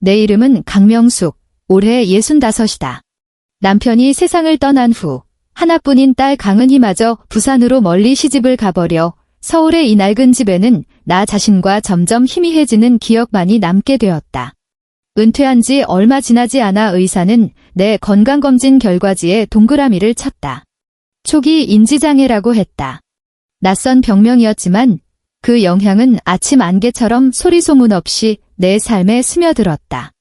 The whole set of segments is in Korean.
내 이름은 강명숙, 올해 65이다. 남편이 세상을 떠난 후 하나뿐인 딸 강은희마저 부산으로 멀리 시집을 가버려 서울의 이 낡은 집에는 나 자신과 점점 희미해지는 기억만이 남게 되었다. 은퇴한 지 얼마 지나지 않아 의사는 내 건강검진 결과지에 동그라미를 쳤다. 초기 인지장애라고 했다. 낯선 병명이었지만 그 영향은 아침 안개처럼 소리소문 없이 내 삶에 스며들었다.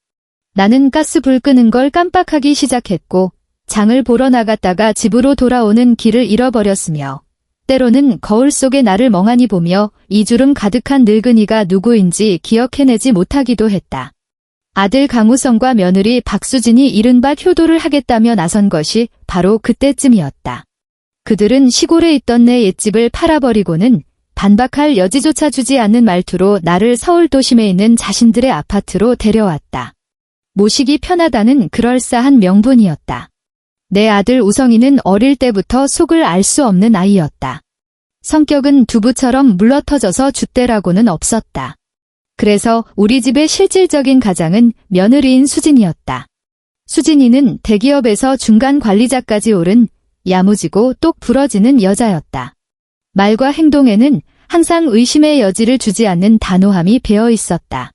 나는 가스불 끄는 걸 깜빡하기 시작했고 장을 보러 나갔다가 집으로 돌아오는 길을 잃어버렸으며 때로는 거울 속에 나를 멍하니 보며 이주름 가득한 늙은이가 누구인지 기억해내지 못하기도 했다. 아들 강우성과 며느리 박수진이 이른바 효도를 하겠다며 나선 것이 바로 그때쯤이었다. 그들은 시골에 있던 내 옛집을 팔아버리고는 반박할 여지조차 주지 않는 말투로 나를 서울 도심에 있는 자신들의 아파트로 데려왔다. 모시기 편하다는 그럴싸한 명분이었다. 내 아들 우성이는 어릴 때부터 속을 알 수 없는 아이였다. 성격은 두부처럼 물러터져서 줏대라고는 없었다. 그래서 우리 집의 실질적인 가장은 며느리인 수진이었다. 수진이는 대기업에서 중간 관리자까지 오른 야무지고 똑 부러지는 여자였다. 말과 행동에는 항상 의심의 여지를 주지 않는 단호함이 배어 있었다.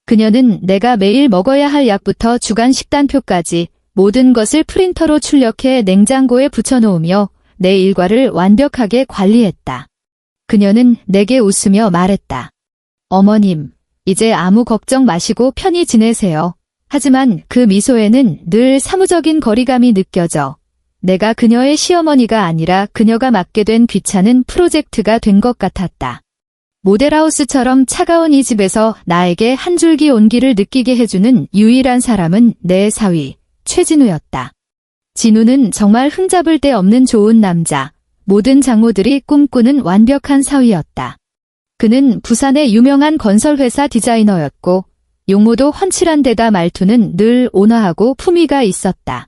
그녀는 내가 매일 먹어야 할 약부터 주간 식단표까지 모든 것을 프린터로 출력해 냉장고에 붙여놓으며 내 일과를 완벽하게 관리했다. 그녀는 내게 웃으며 말했다. 어머님, 이제 아무 걱정 마시고 편히 지내세요. 하지만 그 미소에는 늘 사무적인 거리감이 느껴져 내가 그녀의 시어머니가 아니라 그녀가 맡게 된 귀찮은 프로젝트가 된 것 같았다. 모델하우스처럼 차가운 이 집에서 나에게 한 줄기 온기를 느끼게 해주는 유일한 사람은 내 사위, 최진우였다. 진우는 정말 흠잡을 데 없는 좋은 남자, 모든 장모들이 꿈꾸는 완벽한 사위였다. 그는 부산의 유명한 건설회사 디자이너였고 용모도 훤칠한 데다 말투는 늘 온화하고 품위가 있었다.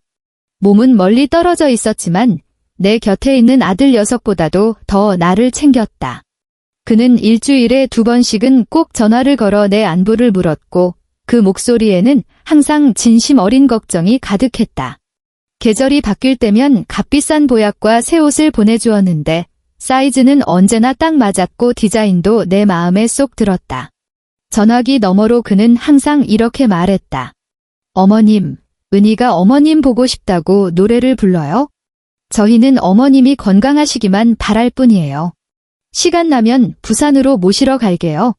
몸은 멀리 떨어져 있었지만 내 곁에 있는 아들 녀석보다도 더 나를 챙겼다. 그는 일주일에 2번씩은 꼭 전화를 걸어 내 안부를 물었고 그 목소리에는 항상 진심 어린 걱정이 가득했다. 계절이 바뀔 때면 값비싼 보약과 새 옷을 보내주었는데 사이즈는 언제나 딱 맞았고 디자인도 내 마음에 쏙 들었다. 전화기 너머로 그는 항상 이렇게 말했다. 어머님, 은희가 어머님 보고 싶다고 노래를 불러요? 저희는 어머님이 건강하시기만 바랄 뿐이에요. 시간 나면 부산으로 모시러 갈게요.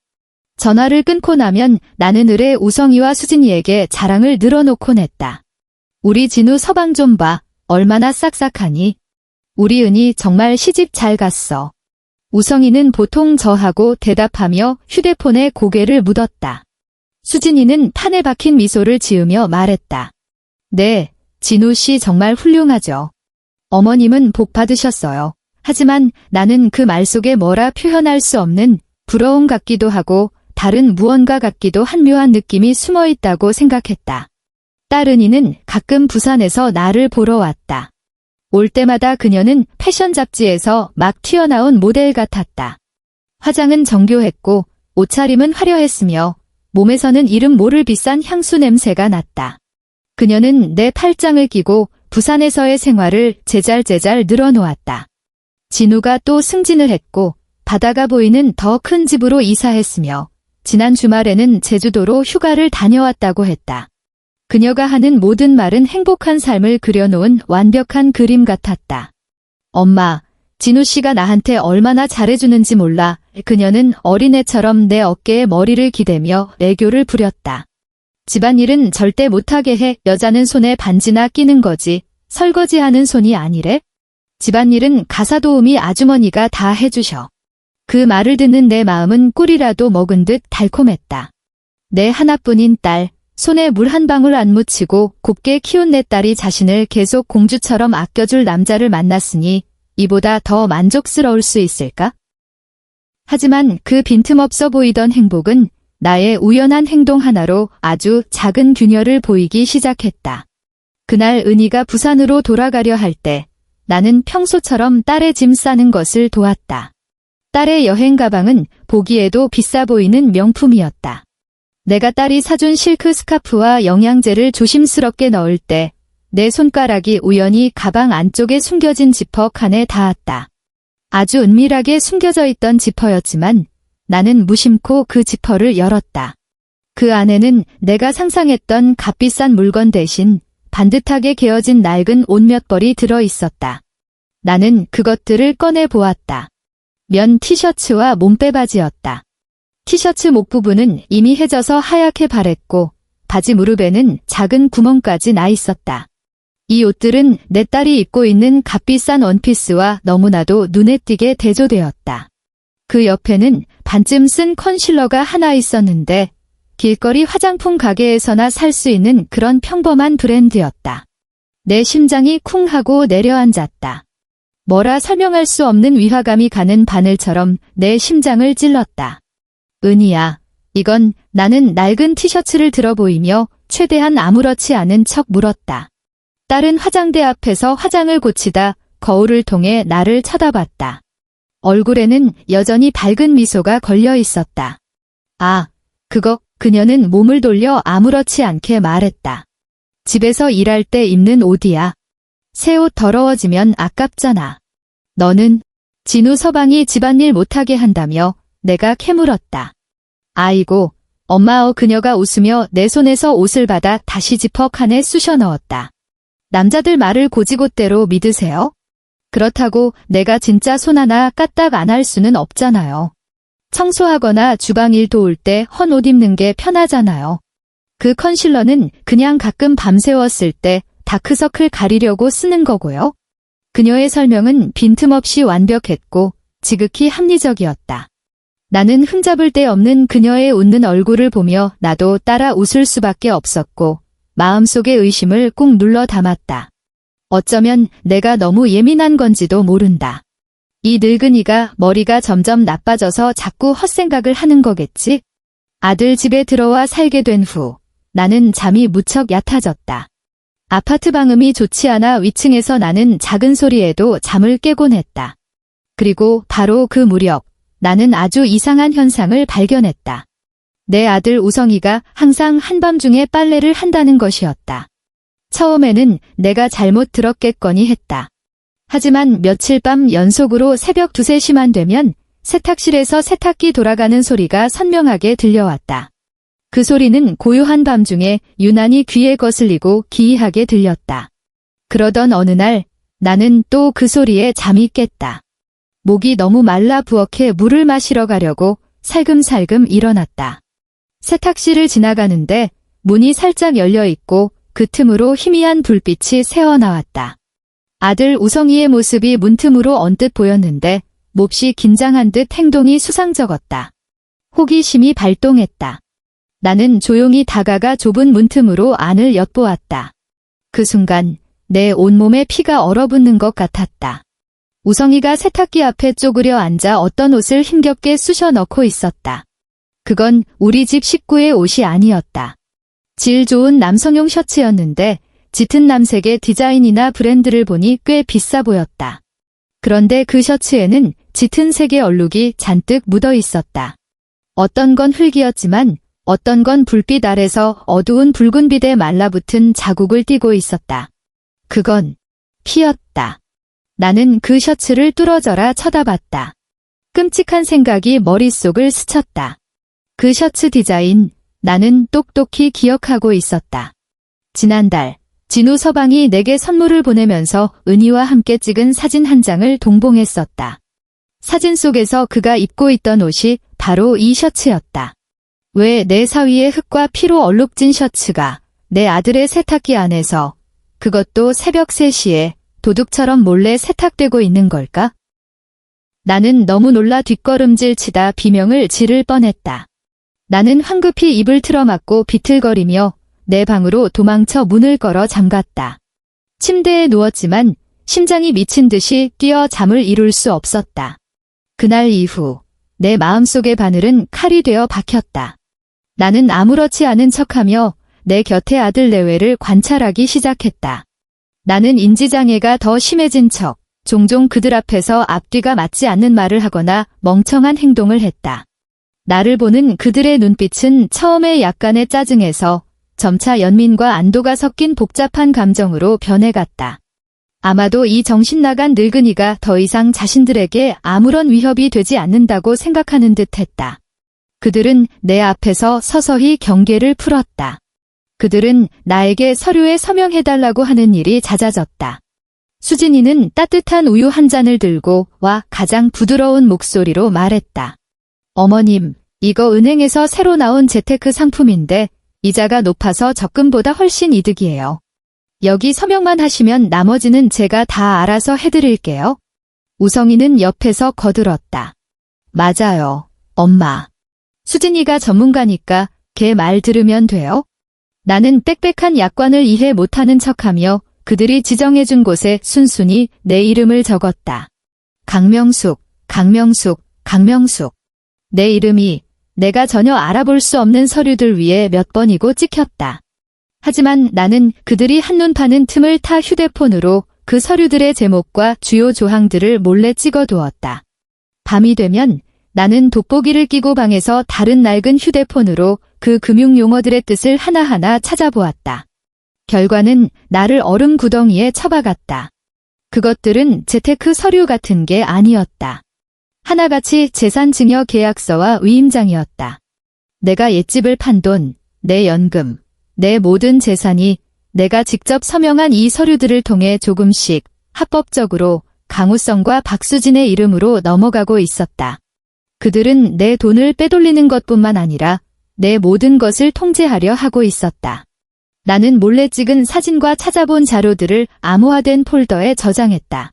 전화를 끊고 나면 나는 을의 우성이와 수진이에게 자랑을 늘어놓곤 했다. 우리 진우 서방 좀 봐. 얼마나 싹싹하니. 우리 은희 정말 시집 잘 갔어. 우성이는 보통 저하고 대답하며 휴대폰에 고개를 묻었다. 수진이는 판에 박힌 미소를 지으며 말했다. 네, 진우 씨 정말 훌륭하죠. 어머님은 복 받으셨어요. 하지만 나는 그 말 속에 뭐라 표현할 수 없는 부러움 같기도 하고 다른 무언가 같기도 한 묘한 느낌이 숨어 있다고 생각했다. 딸 은희는 가끔 부산에서 나를 보러 왔다. 올 때마다 그녀는 패션 잡지에서 막 튀어나온 모델 같았다. 화장은 정교했고 옷차림은 화려했으며 몸에서는 이름 모를 비싼 향수 냄새가 났다. 그녀는 내 팔짱을 끼고 부산에서의 생활을 제잘제잘 늘어놓았다. 진우가 또 승진을 했고 바다가 보이는 더 큰 집으로 이사했으며 지난 주말에는 제주도로 휴가를 다녀왔다고 했다. 그녀가 하는 모든 말은 행복한 삶을 그려놓은 완벽한 그림 같았다. 엄마, 진우 씨가 나한테 얼마나 잘해주는지 몰라. 그녀는 어린애처럼 내 어깨에 머리를 기대며 애교를 부렸다. 집안일은 절대 못하게 해. 여자는 손에 반지나 끼는 거지. 설거지하는 손이 아니래? 집안일은 가사도우미 아주머니가 다 해주셔. 그 말을 듣는 내 마음은 꿀이라도 먹은 듯 달콤했다. 내 하나뿐인 딸, 손에 물 한 방울 안 묻히고 곱게 키운 내 딸이 자신을 계속 공주처럼 아껴줄 남자를 만났으니 이보다 더 만족스러울 수 있을까? 하지만 그 빈틈없어 보이던 행복은 나의 우연한 행동 하나로 아주 작은 균열을 보이기 시작했다. 그날 은희가 부산으로 돌아가려 할 때 나는 평소처럼 딸의 짐 싸는 것을 도왔다. 딸의 여행 가방은 보기에도 비싸 보이는 명품이었다. 내가 딸이 사준 실크 스카프와 영양제를 조심스럽게 넣을 때 내 손가락이 우연히 가방 안쪽에 숨겨진 지퍼 칸에 닿았다. 아주 은밀하게 숨겨져 있던 지퍼였지만 나는 무심코 그 지퍼를 열었다. 그 안에는 내가 상상했던 값비싼 물건 대신 반듯하게 개어진 낡은 옷 몇 벌이 들어 있었다. 나는 그것들을 꺼내 보았다. 면 티셔츠와 몸빼 바지였다. 티셔츠 목 부분은 이미 해져서 하얗게 바랬고 바지 무릎에는 작은 구멍까지 나 있었다. 이 옷들은 내 딸이 입고 있는 값비싼 원피스와 너무나도 눈에 띄게 대조되었다. 그 옆에는 반쯤 쓴 컨실러가 하나 있었는데 길거리 화장품 가게에서나 살 수 있는 그런 평범한 브랜드였다. 내 심장이 쿵 하고 내려앉았다. 뭐라 설명할 수 없는 위화감이 가는 바늘처럼 내 심장을 찔렀다. 은희야, 이건 나는 낡은 티셔츠를 들어 보이며 최대한 아무렇지 않은 척 물었다. 딸은 화장대 앞에서 화장을 고치다 거울을 통해 나를 쳐다봤다. 얼굴에는 여전히 밝은 미소가 걸려 있었다. 아, 그녀는 몸을 돌려 아무렇지 않게 말했다. 집에서 일할 때 입는 옷이야. 새 옷 더러워지면 아깝잖아. 너는? 진우 서방이 집안일 못하게 한다며 내가 캐물었다. 아이고, 엄마 그녀가 웃으며 내 손에서 옷을 받아 다시 지퍼 칸에 쑤셔 넣었다. 남자들 말을 고지곳대로 믿으세요? 그렇다고 내가 진짜 손 하나 까딱 안 할 수는 없잖아요. 청소하거나 주방일 도울 때 헌 옷 입는 게 편하잖아요. 그 컨실러는 그냥 가끔 밤새웠을 때 다크서클 가리려고 쓰는 거고요. 그녀의 설명은 빈틈없이 완벽했고 지극히 합리적이었다. 나는 흠잡을 데 없는 그녀의 웃는 얼굴을 보며 나도 따라 웃을 수밖에 없었고 마음속의 의심을 꾹 눌러 담았다. 어쩌면 내가 너무 예민한 건지도 모른다. 이 늙은이가 머리가 점점 나빠져서 자꾸 헛생각을 하는 거겠지? 아들 집에 들어와 살게 된 후 나는 잠이 무척 얕아졌다. 아파트 방음이 좋지 않아 위층에서 나는 작은 소리에도 잠을 깨곤 했다. 그리고 바로 그 무렵 나는 아주 이상한 현상을 발견했다. 내 아들 우성이가 항상 한밤중에 빨래를 한다는 것이었다. 처음에는 내가 잘못 들었겠거니 했다. 하지만 며칠 밤 연속으로 새벽 2, 3시만 되면 세탁실에서 세탁기 돌아가는 소리가 선명하게 들려왔다. 그 소리는 고요한 밤중에 유난히 귀에 거슬리고 기이하게 들렸다. 그러던 어느 날 나는 또 그 소리에 잠이 깼다. 목이 너무 말라 부엌에 물을 마시러 가려고 살금살금 일어났다. 세탁실을 지나가는데 문이 살짝 열려 있고 그 틈으로 희미한 불빛이 새어나왔다. 아들 우성이의 모습이 문틈으로 언뜻 보였는데 몹시 긴장한 듯 행동이 수상쩍었다. 호기심이 발동했다. 나는 조용히 다가가 좁은 문틈으로 안을 엿보았다. 그 순간 내 온몸에 피가 얼어붙는 것 같았다. 우성이가 세탁기 앞에 쪼그려 앉아 어떤 옷을 힘겹게 쑤셔 넣고 있었다. 그건 우리 집 식구의 옷이 아니었다. 질 좋은 남성용 셔츠였는데 짙은 남색의 디자인이나 브랜드를 보니 꽤 비싸 보였다. 그런데 그 셔츠에는 짙은 색의 얼룩이 잔뜩 묻어 있었다. 어떤 건 흙이었지만 어떤 건 불빛 아래서 어두운 붉은 빛에 말라붙은 자국을 띠고 있었다. 그건 피였다. 나는 그 셔츠를 뚫어져라 쳐다봤다. 끔찍한 생각이 머릿속을 스쳤다. 그 셔츠 디자인, 나는 똑똑히 기억하고 있었다. 지난달, 진우 서방이 내게 선물을 보내면서 은희와 함께 찍은 사진 한 장을 동봉했었다. 사진 속에서 그가 입고 있던 옷이 바로 이 셔츠였다. 왜 내 사위의 흙과 피로 얼룩진 셔츠가 내 아들의 세탁기 안에서, 그것도 새벽 3시에 도둑처럼 몰래 세탁되고 있는 걸까? 나는 너무 놀라 뒷걸음질 치다 비명을 지를 뻔했다. 나는 황급히 입을 틀어막고 비틀거리며 내 방으로 도망쳐 문을 걸어 잠갔다. 침대에 누웠지만 심장이 미친 듯이 뛰어 잠을 이룰 수 없었다. 그날 이후 내 마음속의 바늘은 칼이 되어 박혔다. 나는 아무렇지 않은 척하며 내 곁의 아들 내외를 관찰하기 시작했다. 나는 인지장애가 더 심해진 척 종종 그들 앞에서 앞뒤가 맞지 않는 말을 하거나 멍청한 행동을 했다. 나를 보는 그들의 눈빛은 처음에 약간의 짜증에서 점차 연민과 안도가 섞인 복잡한 감정으로 변해갔다. 아마도 이 정신나간 늙은이가 더 이상 자신들에게 아무런 위협이 되지 않는다고 생각하는 듯했다. 그들은 내 앞에서 서서히 경계를 풀었다. 그들은 나에게 서류에 서명해달라고 하는 일이 잦아졌다. 수진이는 따뜻한 우유 한 잔을 들고 와 가장 부드러운 목소리로 말했다. 어머님, 이거 은행에서 새로 나온 재테크 상품인데 이자가 높아서 적금보다 훨씬 이득이에요. 여기 서명만 하시면 나머지는 제가 다 알아서 해드릴게요. 우성이는 옆에서 거들었다. 맞아요, 엄마. 수진이가 전문가니까 걔 말 들으면 돼요. 나는 빽빽한 약관을 이해 못하는 척하며 그들이 지정해준 곳에 순순히 내 이름을 적었다. 강명숙, 강명숙, 강명숙. 내 이름이 내가 전혀 알아볼 수 없는 서류들 위에 몇 번이고 찍혔다. 하지만 나는 그들이 한눈 파는 틈을 타 휴대폰으로 그 서류들의 제목과 주요 조항들을 몰래 찍어두었다. 밤이 되면 나는 돋보기를 끼고 방에서 다른 낡은 휴대폰으로 그 금융 용어들의 뜻을 하나하나 찾아보았다. 결과는 나를 얼음 구덩이에 처박았다. 그것들은 재테크 서류 같은 게 아니었다. 하나같이 재산증여 계약서와 위임장이었다. 내가 옛집을 판 돈, 내 연금, 내 모든 재산이 내가 직접 서명한 이 서류들을 통해 조금씩 합법적으로 강우성과 박수진의 이름으로 넘어가고 있었다. 그들은 내 돈을 빼돌리는 것뿐만 아니라 내 모든 것을 통제하려 하고 있었다. 나는 몰래 찍은 사진과 찾아본 자료들을 암호화된 폴더에 저장했다.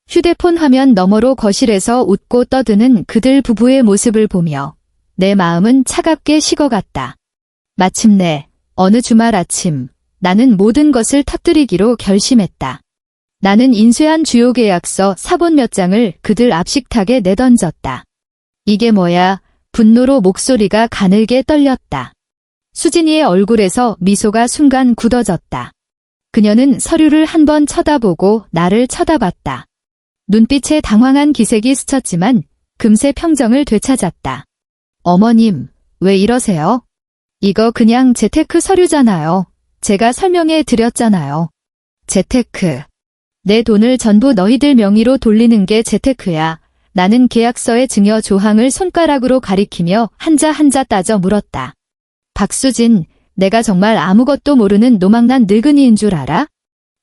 휴대폰 화면 너머로 거실에서 웃고 떠드는 그들 부부의 모습을 보며 내 마음은 차갑게 식어갔다. 마침내 어느 주말 아침 나는 모든 것을 터뜨리기로 결심했다. 나는 인쇄한 주요 계약서 사본 몇 장을 그들 앞식탁에 내던졌다. 이게 뭐야? 분노로 목소리가 가늘게 떨렸다. 수진이의 얼굴에서 미소가 순간 굳어졌다. 그녀는 서류를 한번 쳐다보고 나를 쳐다봤다. 눈빛에 당황한 기색이 스쳤지만 금세 평정을 되찾았다. 어머님, 왜 이러세요? 이거 그냥 재테크 서류잖아요. 제가 설명해 드렸잖아요. 재테크. 내 돈을 전부 너희들 명의로 돌리는 게 재테크야. 나는 계약서의 증여 조항을 손가락으로 가리키며 한자 한자 따져 물었다. 박수진, 내가 정말 아무것도 모르는 노망난 늙은이인 줄 알아?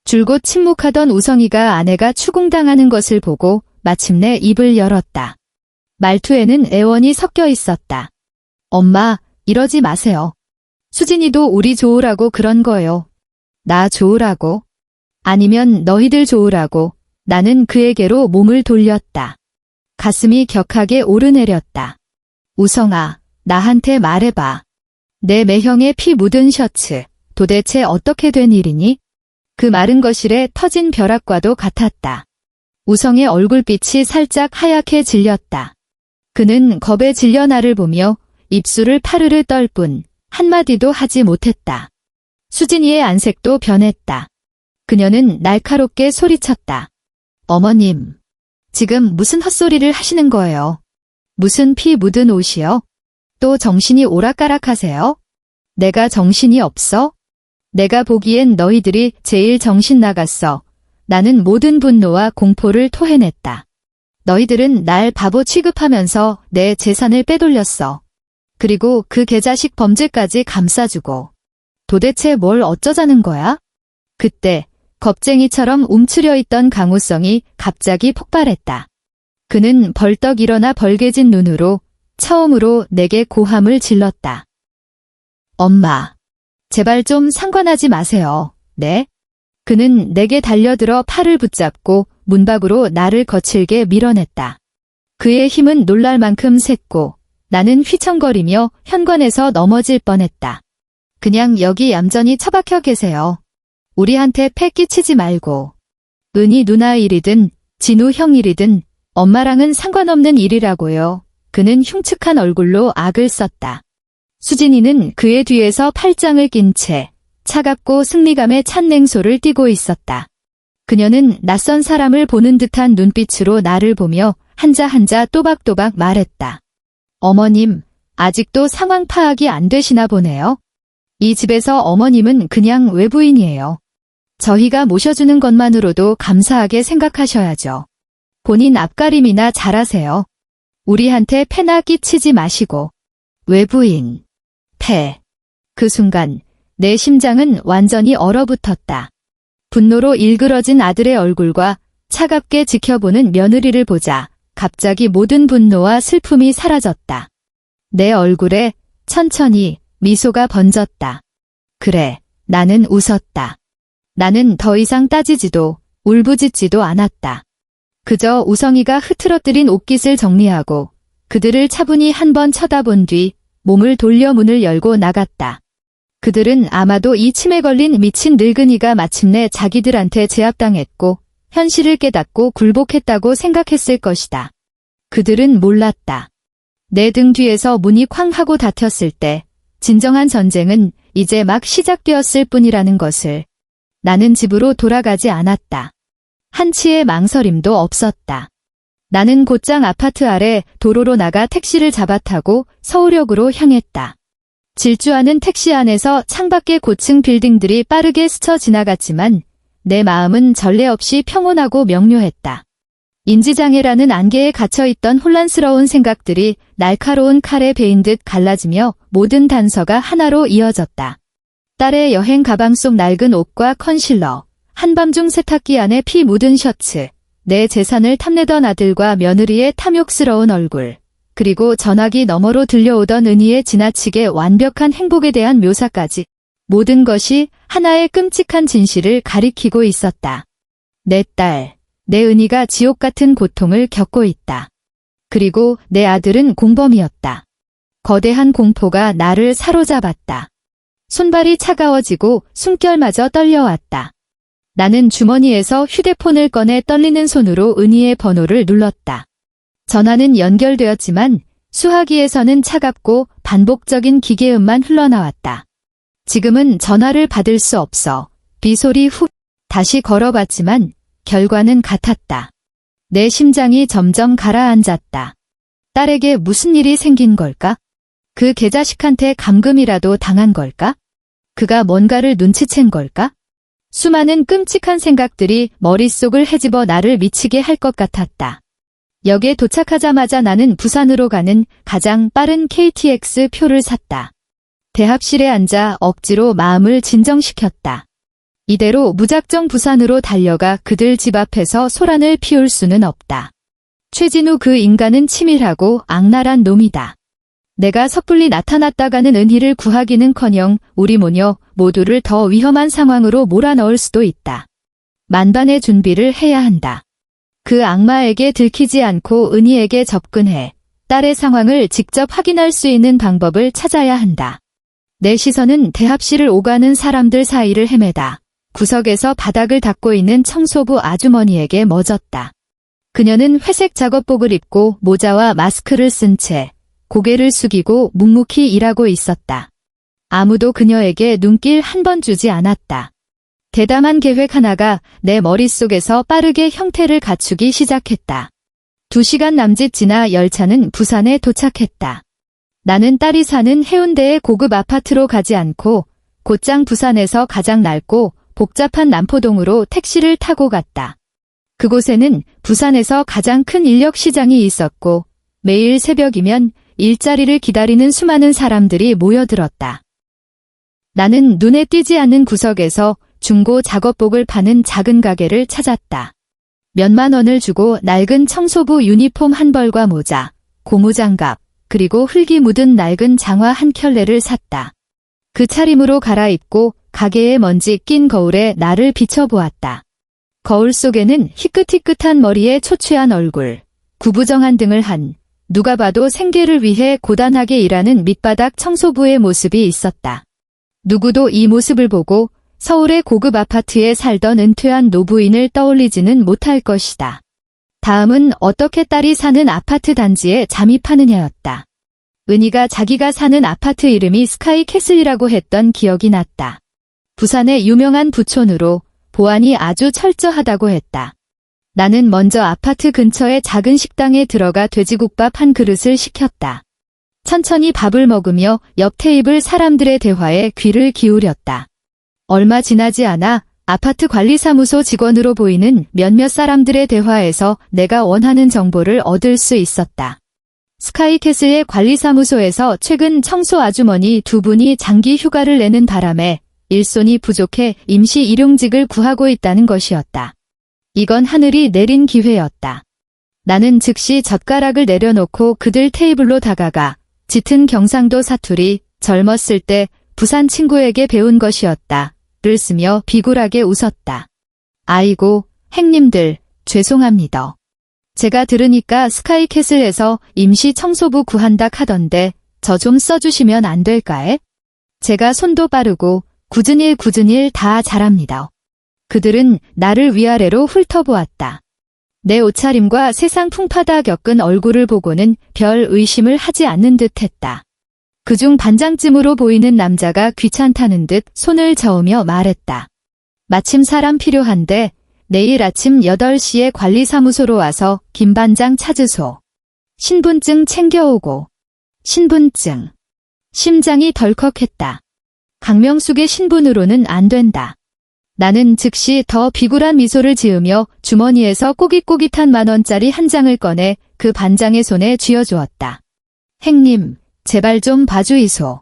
줄곧 침묵하던 우성이가 아내가 추궁당하는 것을 보고 마침내 입을 열었다. 말투에는 애원이 섞여 있었다. 엄마, 이러지 마세요. 수진이도 우리 좋으라고 그런 거예요. 나 좋으라고? 아니면 너희들 좋으라고? 나는 그에게로 몸을 돌렸다. 가슴이 격하게 오르내렸다. 우성아, 나한테 말해봐. 내 매형의 피 묻은 셔츠, 도대체 어떻게 된 일이니? 그 마른 거실에 터진 벼락과도 같았다. 우성의 얼굴빛이 살짝 하얗게 질렸다. 그는 겁에 질려 나를 보며 입술을 파르르 떨 뿐 한마디도 하지 못했다. 수진이의 안색도 변했다. 그녀는 날카롭게 소리쳤다. 어머님, 지금 무슨 헛소리를 하시는 거예요? 무슨 피 묻은 옷이요? 또 정신이 오락가락하세요? 내가 정신이 없어? 내가 보기엔 너희들이 제일 정신 나갔어. 나는 모든 분노와 공포를 토해냈다. 너희들은 날 바보 취급하면서 내 재산을 빼돌렸어. 그리고 그 개자식 범죄까지 감싸주고. 도대체 뭘 어쩌자는 거야? 그때 겁쟁이처럼 움츠려 있던 강우성이 갑자기 폭발했다. 그는 벌떡 일어나 벌개진 눈으로 처음으로 내게 고함을 질렀다. 엄마, 제발 좀 상관하지 마세요. 네? 그는 내게 달려들어 팔을 붙잡고 문 밖으로 나를 거칠게 밀어냈다. 그의 힘은 놀랄 만큼 셌고 나는 휘청거리며 현관에서 넘어질 뻔했다. 그냥 여기 얌전히 처박혀 계세요. 우리한테 패 끼치지 말고. 은희 누나 일이든 진우 형 일이든 엄마랑은 상관없는 일이라고요. 그는 흉측한 얼굴로 악을 썼다. 수진이는 그의 뒤에서 팔짱을 낀 채 차갑고 승리감에 찬 냉소를 띠고 있었다. 그녀는 낯선 사람을 보는 듯한 눈빛으로 나를 보며 한자 한자 또박또박 말했다. 어머님, 아직도 상황 파악이 안 되시나 보네요. 이 집에서 어머님은 그냥 외부인이에요. 저희가 모셔주는 것만으로도 감사하게 생각하셔야죠. 본인 앞가림이나 잘하세요. 우리한테 패나 끼치지 마시고. 외부인. 패. 그 순간 내 심장은 완전히 얼어붙었다. 분노로 일그러진 아들의 얼굴과 차갑게 지켜보는 며느리를 보자 갑자기 모든 분노와 슬픔이 사라졌다. 내 얼굴에 천천히 미소가 번졌다. 그래, 나는 웃었다. 나는 더 이상 따지지도 울부짖지도 않았다. 그저 우성이가 흐트러뜨린 옷깃을 정리하고 그들을 차분히 한번 쳐다본 뒤 몸을 돌려 문을 열고 나갔다. 그들은 아마도 이 침에 걸린 미친 늙은이가 마침내 자기들한테 제압당했고 현실을 깨닫고 굴복했다고 생각했을 것이다. 그들은 몰랐다. 내 등 뒤에서 문이 쾅 하고 닫혔을 때 진정한 전쟁은 이제 막 시작되었을 뿐이라는 것을. 나는 집으로 돌아가지 않았다. 한치의 망설임도 없었다. 나는 곧장 아파트 아래 도로로 나가 택시를 잡아타고 서울역으로 향했다. 질주하는 택시 안에서 창밖의 고층 빌딩들이 빠르게 스쳐 지나갔지만 내 마음은 전례 없이 평온하고 명료했다. 인지장애라는 안개에 갇혀있던 혼란스러운 생각들이 날카로운 칼에 베인 듯 갈라지며 모든 단서가 하나로 이어졌다. 딸의 여행 가방 속 낡은 옷과 컨실러, 한밤중 세탁기 안에 피 묻은 셔츠, 내 재산을 탐내던 아들과 며느리의 탐욕스러운 얼굴, 그리고 전화기 너머로 들려오던 은희의 지나치게 완벽한 행복에 대한 묘사까지 모든 것이 하나의 끔찍한 진실을 가리키고 있었다. 내 딸, 내 은희가 지옥 같은 고통을 겪고 있다. 그리고 내 아들은 공범이었다. 거대한 공포가 나를 사로잡았다. 손발이 차가워지고 숨결마저 떨려왔다. 나는 주머니에서 휴대폰을 꺼내 떨리는 손으로 은희의 번호를 눌렀다. 전화는 연결되었지만 수화기에서는 차갑고 반복적인 기계음만 흘러나왔다. 지금은 전화를 받을 수 없어. 비소리 후 다시 걸어봤지만 결과는 같았다. 내 심장이 점점 가라앉았다. 딸에게 무슨 일이 생긴 걸까? 그 개자식한테 감금이라도 당한 걸까? 그가 뭔가를 눈치챈 걸까? 수많은 끔찍한 생각들이 머릿속을 헤집어 나를 미치게 할 것 같았다. 역에 도착하자마자 나는 부산으로 가는 가장 빠른 KTX 표를 샀다. 대합실에 앉아 억지로 마음을 진정시켰다. 이대로 무작정 부산으로 달려가 그들 집 앞에서 소란을 피울 수는 없다. 최진우 그 인간은 치밀하고 악랄한 놈이다. 내가 섣불리 나타났다가는 은희를 구하기는커녕 우리 모녀 모두를 더 위험한 상황으로 몰아넣을 수도 있다. 만반의 준비를 해야 한다. 그 악마에게 들키지 않고 은희에게 접근해 딸의 상황을 직접 확인할 수 있는 방법을 찾아야 한다. 내 시선은 대합실을 오가는 사람들 사이를 헤매다 구석에서 바닥을 닦고 있는 청소부 아주머니에게 멎었다. 그녀는 회색 작업복을 입고 모자와 마스크를 쓴 채 고개를 숙이고 묵묵히 일하고 있었다. 아무도 그녀에게 눈길 한 번 주지 않았다. 대담한 계획 하나가 내 머릿속에서 빠르게 형태를 갖추기 시작했다. 2시간 남짓 지나 열차는 부산에 도착했다. 나는 딸이 사는 해운대의 고급 아파트로 가지 않고 곧장 부산에서 가장 낡고 복잡한 남포동으로 택시를 타고 갔다. 그곳에는 부산에서 가장 큰 인력 시장이 있었고 매일 새벽이면 일자리를 기다리는 수많은 사람들이 모여들었다. 나는 눈에 띄지 않는 구석에서 중고 작업복을 파는 작은 가게를 찾았다. 몇만 원을 주고 낡은 청소부 유니폼 한 벌과 모자, 고무장갑, 그리고 흙이 묻은 낡은 장화 한 켤레를 샀다. 그 차림으로 갈아입고 가게에 먼지 낀 거울에 나를 비춰보았다. 거울 속에는 희끗희끗한 머리에 초췌한 얼굴, 구부정한 등을 한 누가 봐도 생계를 위해 고단하게 일하는 밑바닥 청소부의 모습이 있었다. 누구도 이 모습을 보고 서울의 고급 아파트에 살던 은퇴한 노부인을 떠올리지는 못할 것이다. 다음은 어떻게 딸이 사는 아파트 단지에 잠입하느냐였다. 은희가 자기가 사는 아파트 이름이 스카이캐슬이라고 했던 기억이 났다. 부산의 유명한 부촌으로 보안이 아주 철저하다고 했다. 나는 먼저 아파트 근처의 작은 식당에 들어가 돼지국밥 한 그릇을 시켰다. 천천히 밥을 먹으며 옆 테이블 사람들의 대화에 귀를 기울였다. 얼마 지나지 않아 아파트 관리사무소 직원으로 보이는 몇몇 사람들의 대화에서 내가 원하는 정보를 얻을 수 있었다. 스카이캐슬의 관리사무소에서 최근 청소 아주머니 2분이 장기 휴가를 내는 바람에 일손이 부족해 임시 일용직을 구하고 있다는 것이었다. 이건 하늘이 내린 기회였다. 나는 즉시 젓가락을 내려놓고 그들 테이블로 다가가 짙은 경상도 사투리, 젊었을 때 부산 친구에게 배운 것이었다. 를 쓰며 비굴하게 웃었다. 아이고, 행님들, 죄송합니다. 제가 들으니까 스카이캐슬에서 임시 청소부 구한다 하던데 저 좀 써주시면 안 될까에? 제가 손도 빠르고 굳은 일 다 잘합니다. 그들은 나를 위아래로 훑어보았다. 내 옷차림과 세상 풍파다 겪은 얼굴을 보고는 별 의심을 하지 않는 듯 했다. 그중 반장쯤으로 보이는 남자가 귀찮다는 듯 손을 저으며 말했다. 마침 사람 필요한데 내일 아침 8시에 관리사무소로 와서 김 반장 찾으소. 신분증 챙겨오고. 신분증. 심장이 덜컥했다. 강명숙의 신분으로는 안 된다. 나는 즉시 더 비굴한 미소를 지으며 주머니에서 꼬깃꼬깃한 10,000원짜리 한 장을 꺼내 그 반장의 손에 쥐어주었다. 행님, 제발 좀 봐주이소.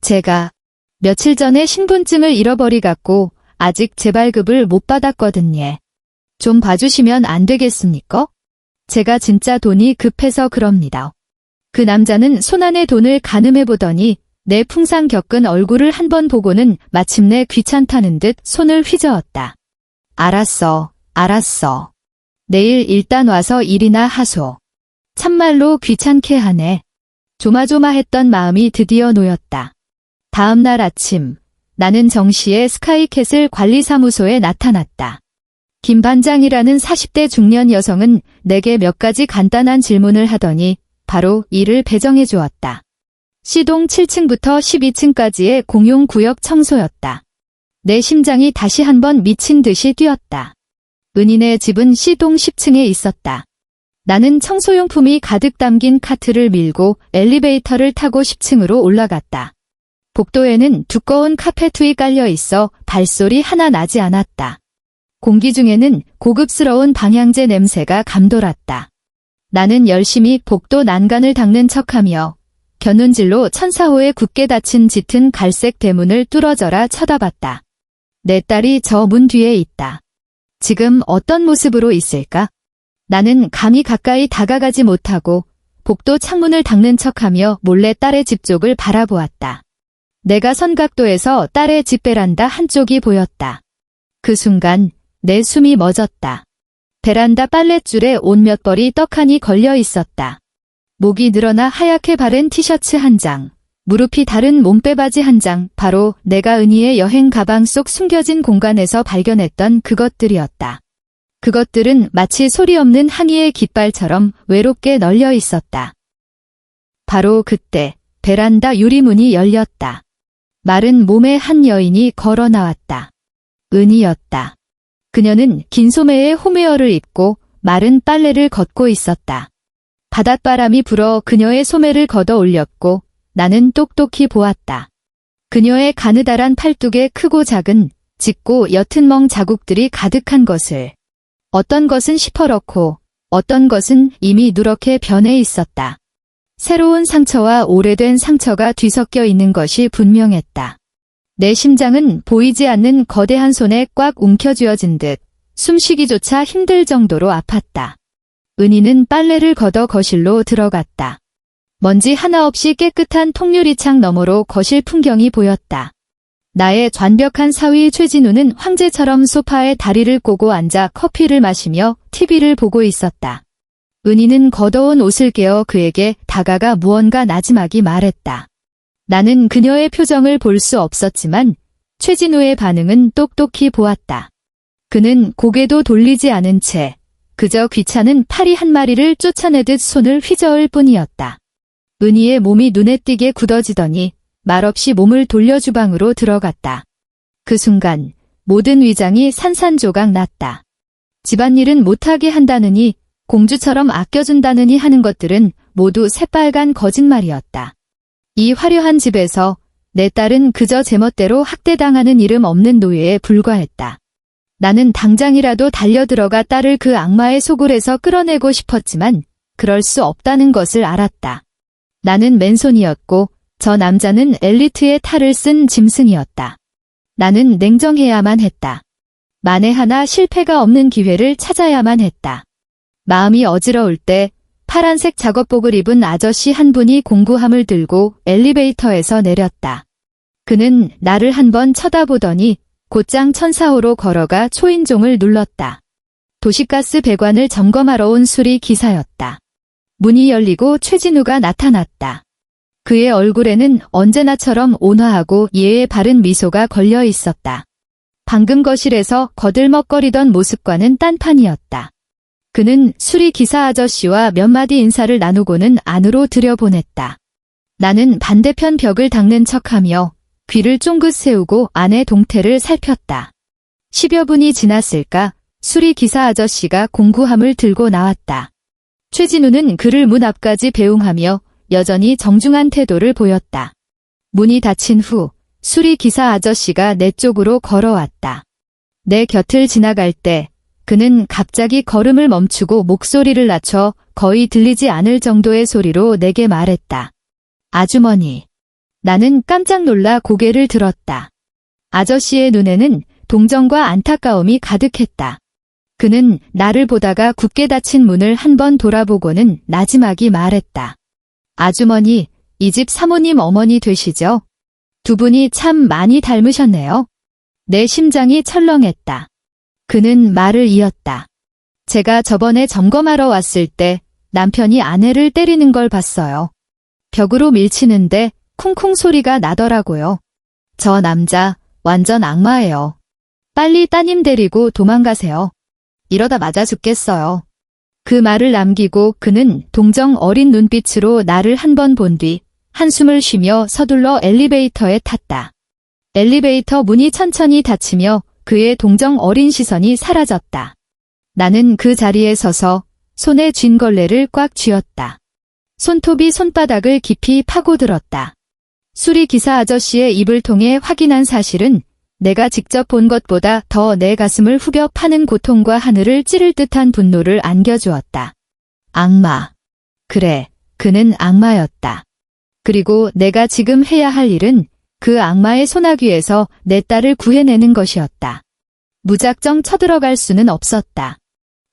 제가 며칠 전에 신분증을 잃어버리갖고 아직 재발급을 못 받았거든요. 좀 봐주시면 안 되겠습니까? 제가 진짜 돈이 급해서 그럽니다. 그 남자는 손안의 돈을 가늠해보더니 내 풍상 겪은 얼굴을 한 번 보고는 마침내 귀찮다는 듯 손을 휘저었다. 알았어. 내일 일단 와서 일이나 하소. 참말로 귀찮게 하네. 조마조마했던 마음이 드디어 놓였다. 다음 날 아침, 나는 정시에 스카이캐슬 관리사무소에 나타났다. 김 반장이라는 40대 중년 여성은 내게 몇 가지 간단한 질문을 하더니 바로 일을 배정해 주었다. C동 7층부터 12층까지의 공용구역 청소였다. 내 심장이 다시 한번 미친 듯이 뛰었다. 은인의 집은 C동 10층에 있었다. 나는 청소용품이 가득 담긴 카트를 밀고 엘리베이터를 타고 10층으로 올라갔다. 복도에는 두꺼운 카페트이 깔려 있어 발소리 하나 나지 않았다. 공기 중에는 고급스러운 방향제 냄새가 감돌았다. 나는 열심히 복도 난간을 닦는 척하며 견눈질로 천사호에 굳게 닫힌 짙은 갈색 대문을 뚫어져라 쳐다봤다. 내 딸이 저 문 뒤에 있다. 지금 어떤 모습으로 있을까? 나는 감히 가까이 다가가지 못하고 복도 창문을 닦는 척하며 몰래 딸의 집 쪽을 바라보았다. 내가 선 각도에서 딸의 집 베란다 한쪽이 보였다. 그 순간 내 숨이 멎었다. 베란다 빨랫줄에 옷 몇 벌이 떡하니 걸려 있었다. 목이 늘어나 하얗게 바른 티셔츠 한 장, 무릎이 다른 몸빼바지 한 장, 바로 내가 은희의 여행 가방 속 숨겨진 공간에서 발견했던 그것들이었다. 그것들은 마치 소리 없는 항이의 깃발처럼 외롭게 널려 있었다. 바로 그때 베란다 유리문이 열렸다. 마른 몸의 한 여인이 걸어 나왔다. 은희였다. 그녀는 긴 소매에 홈웨어를 입고 마른 빨래를 걷고 있었다. 바닷바람이 불어 그녀의 소매를 걷어 올렸고 나는 똑똑히 보았다. 그녀의 가느다란 팔뚝에 크고 작은, 짙고 옅은 멍 자국들이 가득한 것을. 어떤 것은 시퍼렇고 어떤 것은 이미 누렇게 변해 있었다. 새로운 상처와 오래된 상처가 뒤섞여 있는 것이 분명했다. 내 심장은 보이지 않는 거대한 손에 꽉 움켜쥐어진 듯 숨쉬기조차 힘들 정도로 아팠다. 은희는 빨래를 걷어 거실로 들어갔다. 먼지 하나 없이 깨끗한 통유리창 너머로 거실 풍경이 보였다. 나의 완벽한 사위 최진우는 황제처럼 소파에 다리를 꼬고 앉아 커피를 마시며 TV를 보고 있었다. 은희는 걷어온 옷을 깨어 그에게 다가가 무언가 나지막이 말했다. 나는 그녀의 표정을 볼 수 없었지만 최진우의 반응은 똑똑히 보았다. 그는 고개도 돌리지 않은 채 그저 귀찮은 파리 한 마리를 쫓아내듯 손을 휘저을 뿐이었다. 은희의 몸이 눈에 띄게 굳어지더니 말없이 몸을 돌려 주방으로 들어갔다. 그 순간 모든 위장이 산산조각 났다. 집안일은 못하게 한다느니 공주처럼 아껴준다느니 하는 것들은 모두 새빨간 거짓말이었다. 이 화려한 집에서 내 딸은 그저 제멋대로 학대당하는 이름 없는 노예에 불과했다. 나는 당장이라도 달려들어가 딸을 그 악마의 소굴에서 끌어내고 싶었지만 그럴 수 없다는 것을 알았다. 나는 맨손이었고 저 남자는 엘리트의 탈을 쓴 짐승이었다. 나는 냉정해야만 했다. 만에 하나 실패가 없는 기회를 찾아야만 했다. 마음이 어지러울 때 파란색 작업복을 입은 아저씨 한 분이 공구함을 들고 엘리베이터에서 내렸다. 그는 나를 한번 쳐다보더니 곧장 1004호로 걸어가 초인종을 눌렀다. 도시가스 배관을 점검하러 온 수리 기사였다. 문이 열리고 최진우가 나타났다. 그의 얼굴에는 언제나처럼 온화하고 예의 바른 미소가 걸려 있었다. 방금 거실에서 거들먹거리던 모습과는 딴판이었다. 그는 수리 기사 아저씨와 몇 마디 인사를 나누고는 안으로 들여보냈다. 나는 반대편 벽을 닦는 척하며 귀를 쫑긋 세우고 안의 동태를 살폈다. 10여 분이 지났을까 수리 기사 아저씨가 공구함을 들고 나왔다. 최진우는 그를 문 앞까지 배웅하며 여전히 정중한 태도를 보였다. 문이 닫힌 후 수리 기사 아저씨가 내 쪽으로 걸어왔다. 내 곁을 지나갈 때 그는 갑자기 걸음을 멈추고 목소리를 낮춰 거의 들리지 않을 정도의 소리로 내게 말했다. 아주머니. 나는 깜짝 놀라 고개를 들었다. 아저씨의 눈에는 동정과 안타까움이 가득했다. 그는 나를 보다가 굳게 닫힌 문을 한번 돌아보고는 나지막이 말했다. 아주머니, 이 집 사모님 어머니 되시죠? 두 분이 참 많이 닮으셨네요. 내 심장이 철렁했다. 그는 말을 이었다. 제가 저번에 점검하러 왔을 때 남편이 아내를 때리는 걸 봤어요. 벽으로 밀치는데 쿵쿵 소리가 나더라고요. 저 남자 완전 악마예요. 빨리 따님 데리고 도망가세요. 이러다 맞아 죽겠어요. 그 말을 남기고 그는 동정 어린 눈빛으로 나를 한 번 본 뒤 한숨을 쉬며 서둘러 엘리베이터에 탔다. 엘리베이터 문이 천천히 닫히며 그의 동정 어린 시선이 사라졌다. 나는 그 자리에 서서 손에 쥔 걸레를 꽉 쥐었다. 손톱이 손바닥을 깊이 파고들었다. 수리 기사 아저씨의 입을 통해 확인한 사실은 내가 직접 본 것보다 더 내 가슴을 후벼 파는 고통과 하늘을 찌를 듯한 분노를 안겨주었다. 악마. 그래, 그는 악마였다. 그리고 내가 지금 해야 할 일은 그 악마의 소나귀에서 내 딸을 구해내는 것이었다. 무작정 쳐들어갈 수는 없었다.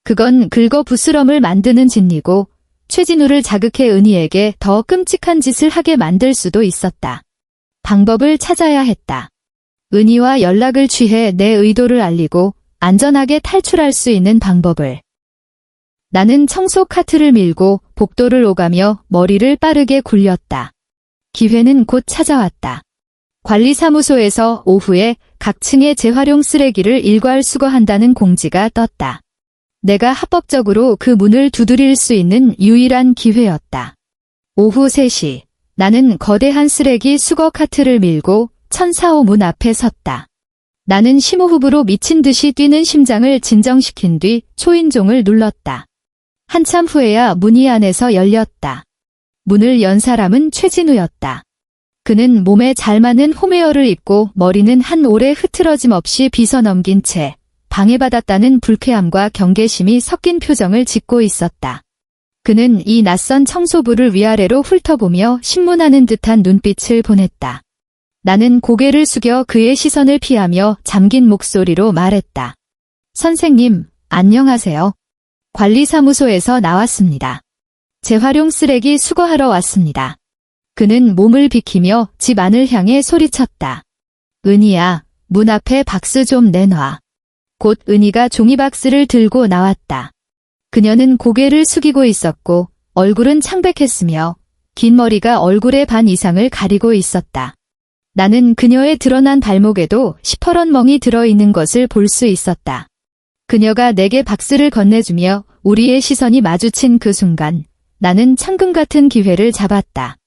그건 긁어부스럼을 만드는 짓이고 최진우를 자극해 은희에게 더 끔찍한 짓을 하게 만들 수도 있었다. 방법을 찾아야 했다. 은희와 연락을 취해 내 의도를 알리고 안전하게 탈출할 수 있는 방법을. 나는 청소 카트를 밀고 복도를 오가며 머리를 빠르게 굴렸다. 기회는 곧 찾아왔다. 관리사무소에서 오후에 각 층의 재활용 쓰레기를 일괄 수거한다는 공지가 떴다. 내가 합법적으로 그 문을 두드릴 수 있는 유일한 기회였다. 오후 3시, 나는 거대한 쓰레기 수거 카트를 밀고 1004호 문 앞에 섰다. 나는 심호흡으로 미친 듯이 뛰는 심장을 진정시킨 뒤 초인종을 눌렀다. 한참 후에야 문이 안에서 열렸다. 문을 연 사람은 최진우였다. 그는 몸에 잘 맞는 홈웨어를 입고 머리는 한 올에 흐트러짐 없이 빗어넘긴 채 방해받았다는 불쾌함과 경계심이 섞인 표정을 짓고 있었다. 그는 이 낯선 청소부를 위아래로 훑어보며 신문하는 듯한 눈빛을 보냈다. 나는 고개를 숙여 그의 시선을 피하며 잠긴 목소리로 말했다. 선생님, 안녕하세요. 관리사무소에서 나왔습니다. 재활용 쓰레기 수거하러 왔습니다. 그는 몸을 비키며 집 안을 향해 소리쳤다. 은희야, 문 앞에 박스 좀 내놔. 곧 은희가 종이박스를 들고 나왔다. 그녀는 고개를 숙이고 있었고 얼굴은 창백했으며 긴 머리가 얼굴의 반 이상을 가리고 있었다. 나는 그녀의 드러난 발목에도 시퍼런 멍이 들어있는 것을 볼 수 있었다. 그녀가 내게 박스를 건네주며 우리의 시선이 마주친 그 순간 나는 천금 같은 기회를 잡았다.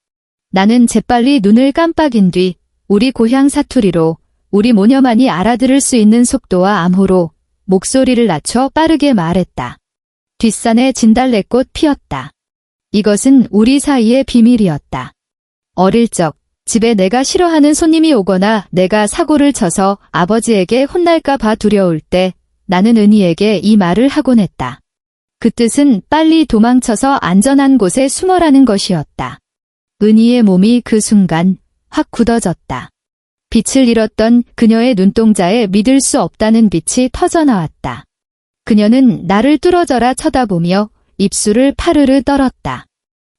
나는 재빨리 눈을 깜빡인 뒤 우리 고향 사투리로 우리 모녀만이 알아들을 수 있는 속도와 암호로 목소리를 낮춰 빠르게 말했다. 뒷산에 진달래꽃 피었다. 이것은 우리 사이의 비밀이었다. 어릴 적 집에 내가 싫어하는 손님이 오거나 내가 사고를 쳐서 아버지에게 혼날까 봐 두려울 때 나는 은희에게 이 말을 하곤 했다. 그 뜻은 빨리 도망쳐서 안전한 곳에 숨어라는 것이었다. 은희의 몸이 그 순간 확 굳어졌다. 빛을 잃었던 그녀의 눈동자에 믿을 수 없다는 빛이 터져나왔다. 그녀는 나를 뚫어져라 쳐다보며 입술을 파르르 떨었다.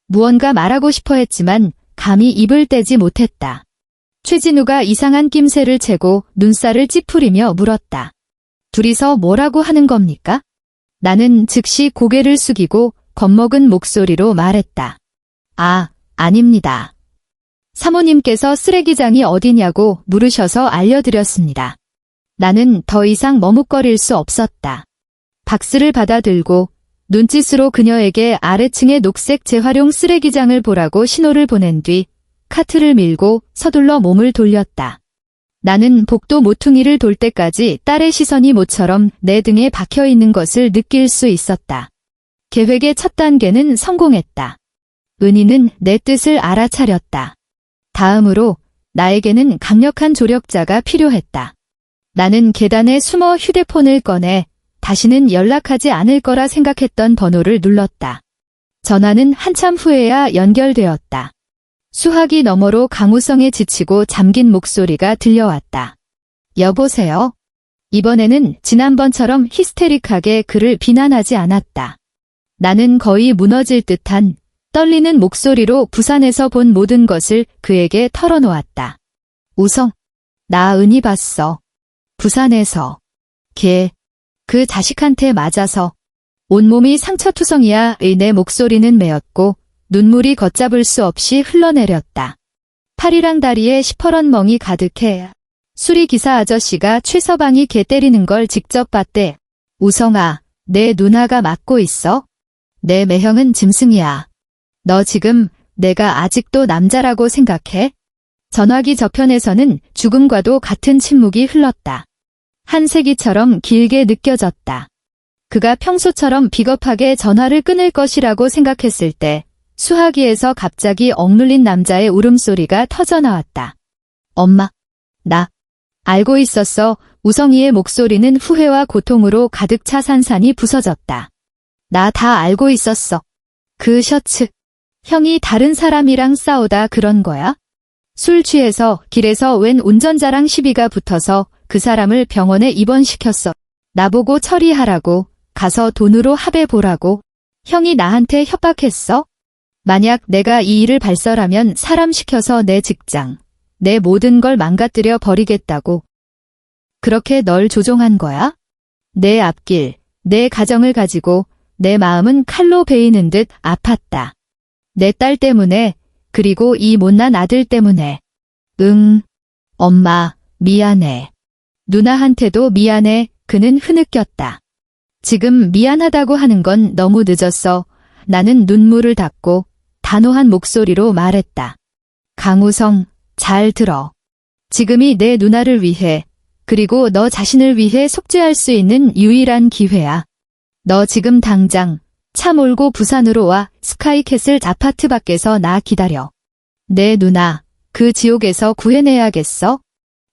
무언가 말하고 싶어 했지만 감히 입을 떼지 못했다. 최진우가 이상한 낌새를 채고 눈살을 찌푸리며 물었다. 둘이서 뭐라고 하는 겁니까? 나는 즉시 고개를 숙이고 겁먹은 목소리로 말했다. 아, 아닙니다. 사모님께서 쓰레기장이 어디냐고 물으셔서 알려드렸습니다. 나는 더 이상 머뭇거릴 수 없었다. 박스를 받아들고 눈짓으로 그녀에게 아래층의 녹색 재활용 쓰레기장을 보라고 신호를 보낸 뒤 카트를 밀고 서둘러 몸을 돌렸다. 나는 복도 모퉁이를 돌 때까지 딸의 시선이 모처럼 내 등에 박혀 있는 것을 느낄 수 있었다. 계획의 첫 단계는 성공했다. 은희는 내 뜻을 알아차렸다. 다음으로 나에게는 강력한 조력자가 필요했다. 나는 계단에 숨어 휴대폰을 꺼내 다시는 연락하지 않을 거라 생각했던 번호를 눌렀다. 전화는 한참 후에야 연결되었다. 수화기 너머로 강우성에 지치고 잠긴 목소리가 들려왔다. 여보세요? 이번에는 지난번처럼 히스테릭하게 그를 비난하지 않았다. 나는 거의 무너질 듯한 떨리는 목소리로 부산에서 본 모든 것을 그에게 털어놓았다. 우성, 나 은희 봤어. 부산에서. 걔, 그 자식한테 맞아서. 온몸이 상처투성이야의 내 목소리는 메었고 눈물이 걷잡을 수 없이 흘러내렸다. 팔이랑 다리에 시퍼런 멍이 가득해. 수리기사 아저씨가 최서방이 걔 때리는 걸 직접 봤대. 우성아, 내 누나가 맞고 있어? 내 매형은 짐승이야. 너 지금 내가 아직도 남자라고 생각해? 전화기 저편에서는 죽음과도 같은 침묵이 흘렀다. 한 세기처럼 길게 느껴졌다. 그가 평소처럼 비겁하게 전화를 끊을 것이라고 생각했을 때 수화기에서 갑자기 억눌린 남자의 울음소리가 터져나왔다. 엄마, 나 알고 있었어. 우성이의 목소리는 후회와 고통으로 가득 차 산산이 부서졌다. 나 다 알고 있었어. 그 셔츠. 형이 다른 사람이랑 싸우다 그런 거야? 술 취해서 길에서 웬 운전자랑 시비가 붙어서 그 사람을 병원에 입원시켰어. 나보고 처리하라고, 가서 돈으로 합해보라고. 형이 나한테 협박했어? 만약 내가 이 일을 발설하면 사람 시켜서 내 직장, 내 모든 걸 망가뜨려 버리겠다고. 그렇게 널 조종한 거야? 내 앞길, 내 가정을 가지고 내 마음은 칼로 베이는 듯 아팠다. 내 딸 때문에, 그리고 이 못난 아들 때문에. 엄마, 미안해. 누나한테도 미안해. 그는 흐느꼈다. 지금 미안하다고 하는 건 너무 늦었어. 나는 눈물을 닦고 단호한 목소리로 말했다. 강우성, 잘 들어. 지금이 내 누나를 위해, 그리고 너 자신을 위해 속죄할 수 있는 유일한 기회야. 너 지금 당장 차 몰고 부산으로 와. 스카이캐슬 아파트 밖에서 나 기다려. 내 누나, 그 지옥에서 구해내야겠어?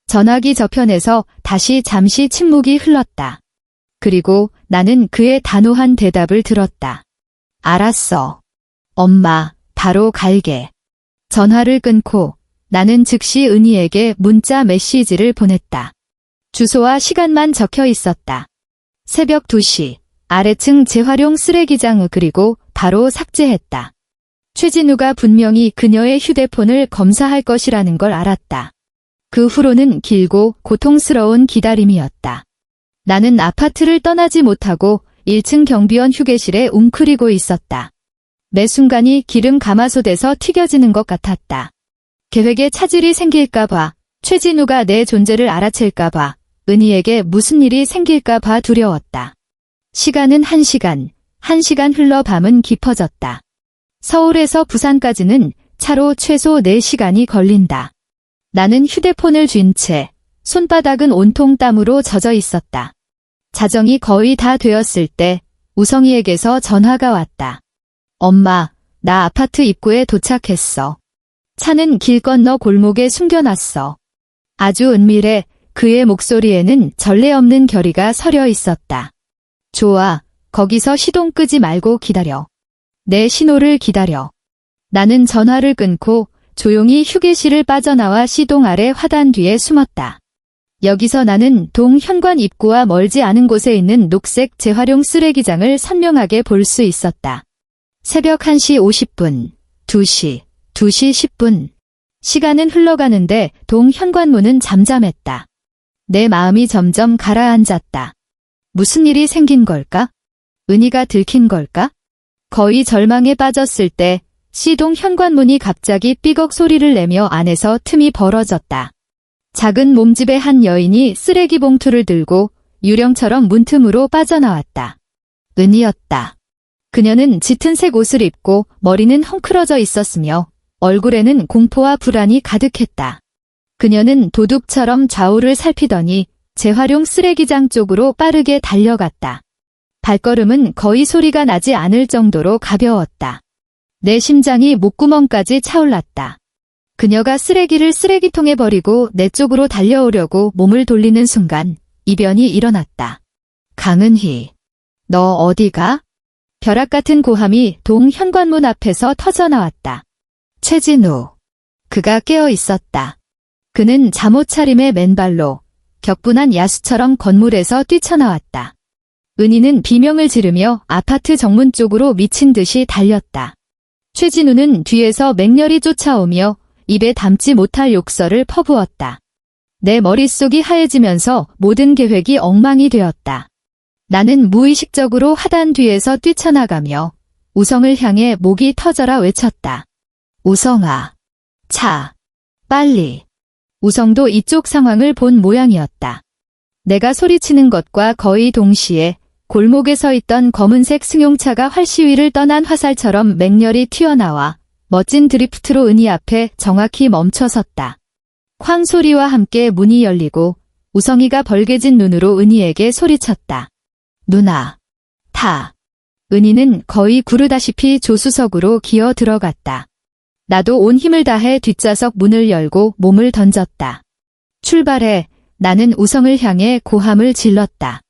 전화기 저편에서 다시 잠시 침묵이 흘렀다. 그리고 나는 그의 단호한 대답을 들었다. 알았어. 엄마, 바로 갈게. 전화를 끊고 나는 즉시 은희에게 문자 메시지를 보냈다. 주소와 시간만 적혀 있었다. 새벽 2시. 아래층 재활용 쓰레기장. 그리고 바로 삭제했다. 최진우가 분명히 그녀의 휴대폰을 검사할 것이라는 걸 알았다. 그 후로는 길고 고통스러운 기다림이었다. 나는 아파트를 떠나지 못하고 1층 경비원 휴게실에 웅크리고 있었다. 매 순간이 기름 가마솥에서 튀겨지는 것 같았다. 계획에 차질이 생길까봐, 최진우가 내 존재를 알아챌까봐, 은희에게 무슨 일이 생길까봐 두려웠다. 시간은 1시간 흘러 밤은 깊어졌다. 서울에서 부산까지는 차로 최소 4시간이 걸린다. 나는 휴대폰을 쥔 채 손바닥은 온통 땀으로 젖어 있었다. 자정이 거의 다 되었을 때 우성이에게서 전화가 왔다. 엄마, 나 아파트 입구에 도착했어. 차는 길 건너 골목에 숨겨놨어. 아주 은밀해. 그의 목소리에는 전례 없는 결의가 서려 있었다. 좋아. 거기서 시동 끄지 말고 기다려. 내 신호를 기다려. 나는 전화를 끊고 조용히 휴게실을 빠져나와 시동 아래 화단 뒤에 숨었다. 여기서 나는 동 현관 입구와 멀지 않은 곳에 있는 녹색 재활용 쓰레기장을 선명하게 볼 수 있었다. 새벽 1시 50분, 2시 10분. 시간은 흘러가는데 동 현관문은 잠잠했다. 내 마음이 점점 가라앉았다. 무슨 일이 생긴 걸까? 은희가 들킨 걸까? 거의 절망에 빠졌을 때 시동 현관문이 갑자기 삐걱 소리를 내며 안에서 틈이 벌어졌다. 작은 몸집의 한 여인이 쓰레기 봉투를 들고 유령처럼 문틈으로 빠져나왔다. 은희였다. 그녀는 짙은 색 옷을 입고 머리는 헝클어져 있었으며 얼굴에는 공포와 불안이 가득했다. 그녀는 도둑처럼 좌우를 살피더니 재활용 쓰레기장 쪽으로 빠르게 달려갔다. 발걸음은 거의 소리가 나지 않을 정도로 가벼웠다. 내 심장이 목구멍까지 차올랐다. 그녀가 쓰레기를 쓰레기통에 버리고 내 쪽으로 달려오려고 몸을 돌리는 순간 이변이 일어났다. 강은희, 너 어디가? 벼락 같은 고함이 동 현관문 앞에서 터져나왔다. 최진우. 그가 깨어 있었다. 그는 잠옷 차림의 맨발로 격분한 야수처럼 건물에서 뛰쳐나왔다. 은희는 비명을 지르며 아파트 정문 쪽으로 미친 듯이 달렸다. 최진우는 뒤에서 맹렬히 쫓아오며 입에 담지 못할 욕설을 퍼부었다. 내 머릿속이 하얘지면서 모든 계획이 엉망이 되었다. 나는 무의식적으로 하단 뒤에서 뛰쳐나가며 우성을 향해 목이 터져라 외쳤다. 우성아, 차, 빨리. 우성도 이쪽 상황을 본 모양이었다. 내가 소리치는 것과 거의 동시에 골목에 서 있던 검은색 승용차가 활시위를 떠난 화살처럼 맹렬히 튀어나와 멋진 드리프트로 은희 앞에 정확히 멈춰섰다. 쾅 소리와 함께 문이 열리고 우성이가 벌개진 눈으로 은희에게 소리쳤다. 누나, 타. 은희는 거의 구르다시피 조수석으로 기어 들어갔다. 나도 온 힘을 다해 뒷좌석 문을 열고 몸을 던졌다. 출발해. 나는 우성을 향해 고함을 질렀다.